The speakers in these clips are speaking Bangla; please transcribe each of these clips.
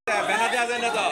ব্যানার দেওয়া যায় না তো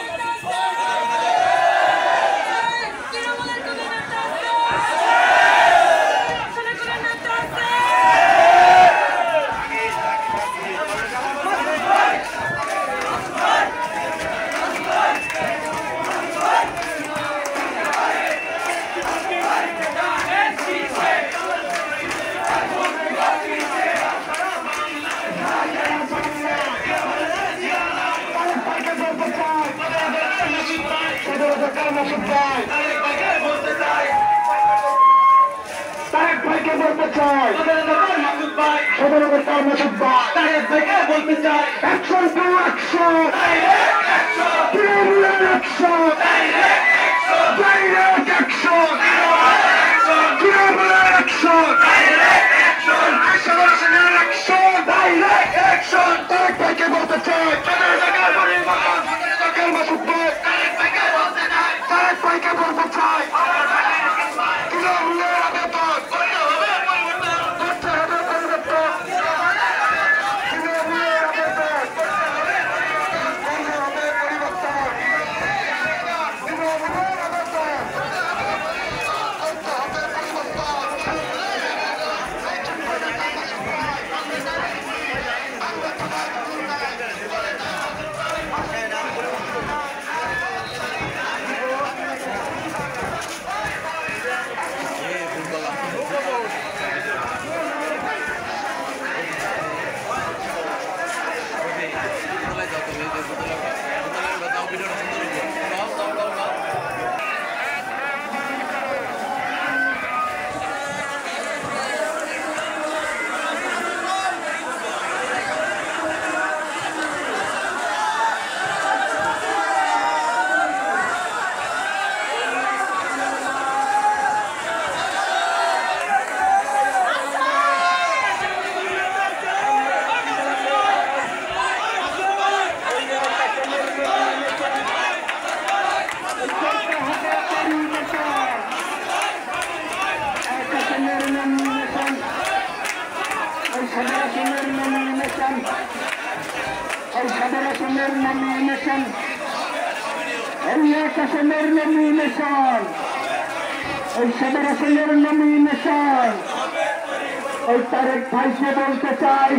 তারেক ভাইকে বলতে চাই,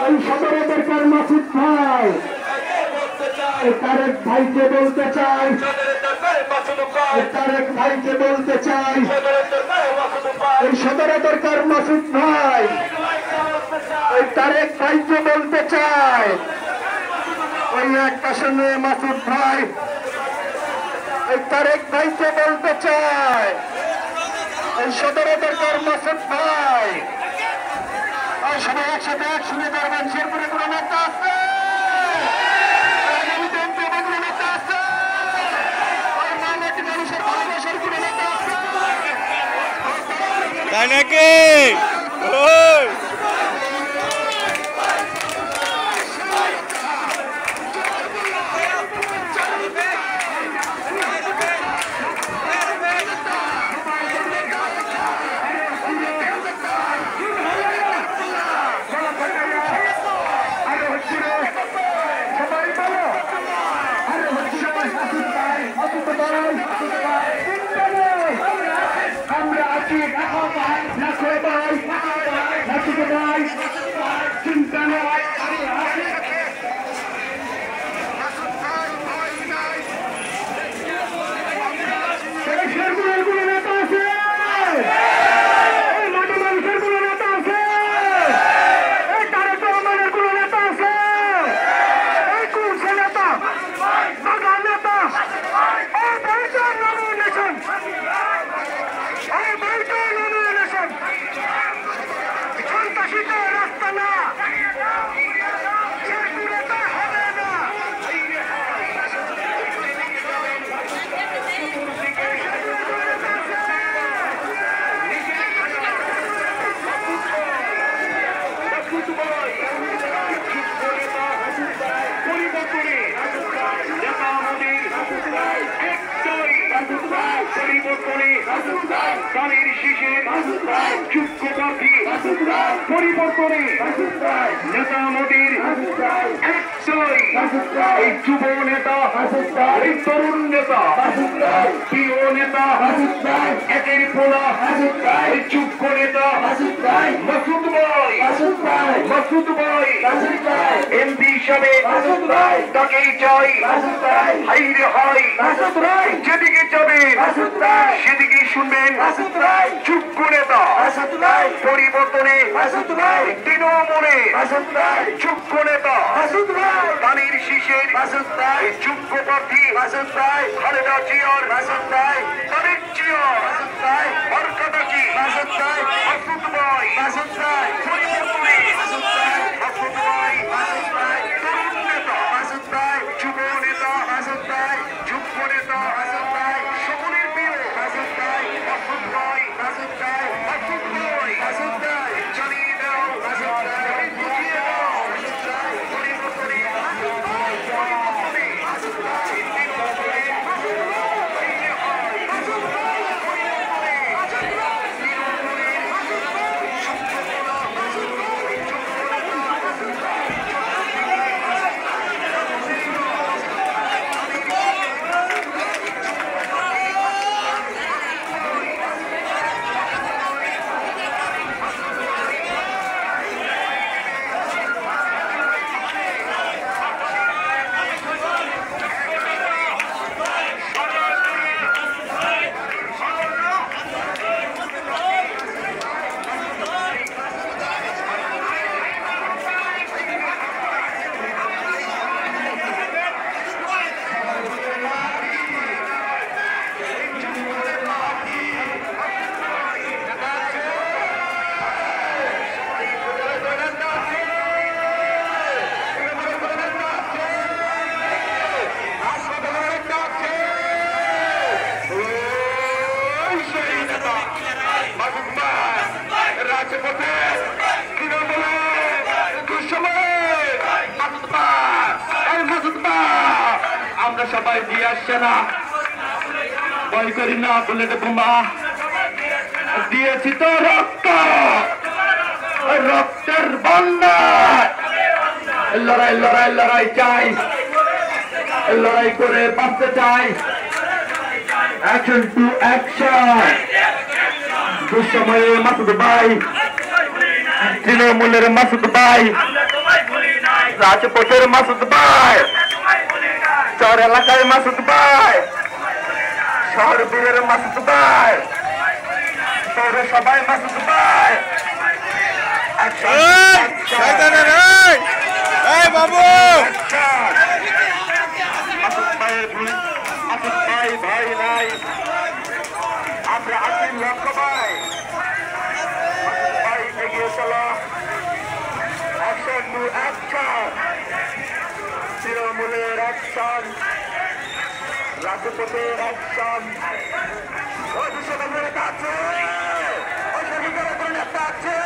ওই সদরে দরকার মাসুদ ভাই, তারেক ভাইকে বলতে চাই, তারেক ভাইকে বলতে চাই, ওই সদরে দরকার মাসুদ ভাই, ওই তারেক ভাইকে বলতে চাই, ওই এক আসনে মাসুদ ভাই, ওই তারেক ভাইকে বলতে চাই, ওই সদরে দরকার মাসুদ ভাই। সবাই একসাথে একসঙ্গে করবেন। শেরপুরে কোনো নেতা আছে? নেতা আছে? ওই মানবী মানুষের ভালোবাসার কোনো নেতা আছে? তাই নাকি? আমরা আছি ধানের শীষের যোগ্য প্রার্থী পরিবর্তনে নেতা মোদীর একটাই এই যুব নেতা, এই তরুণ নেতা, প্রিয় নেতা, একের পোলা, এই যোগ্য নেতা মাসুদ ভাই এমপি হিসাবে তাকেই চাই। হাইরে হাই যেদিকে যাবেন সেদিকেই শুনবেন যোগ্য নেতা পরিবর্তনে তৃণমূলে যোগ্য নেতা ধানের শীষের যোগ্য প্রার্থী খালেদা জিয়ার তারেক জিয়া বরকতা কি মাসুদ ভাই পরিবর্তনে মাসুদ ভাই তরুণ নেতা যুব নেতা যোগ্য নেতা সকলের প্রিয় মাসুদ ভাই জানিয়ে দাও বুঝিয়ে দাও পরিবর্তনে আমরা সবাই দিয়ে আসছে না, ভয় করি না, বুলেট বোমা দিয়েছি তো রক্ত, রক্তের বন্যা। লড়াই লড়াই লড়াই চাই, লড়াই করে বাঁচতে চাই। Action to action. দুঃসময়ে মাসুদ ভাই, তৃণমূলের মাসুদ ভাই, রাজপথের মাসুদ ভাই, শহর এলাকায় মাসুদ ভাই, শহর বীরের মাসুদ ভাই, পৌরসভায় মাসুদ ভাই। বাবু মাসুদ ভাই ভাই নাই, আমরা আছি লক্ষ্য ভাই। মাসুদ ভাই এগিয়ে চলো, অ্যাকশন টু অ্যাকশন। তৃণমূলের অ্যাকশন, রাজপথের অ্যাকশন। ওই বিশ্ববিদ্যালয়ের নেতা আছে, ওই সরকারের নেতা আছে।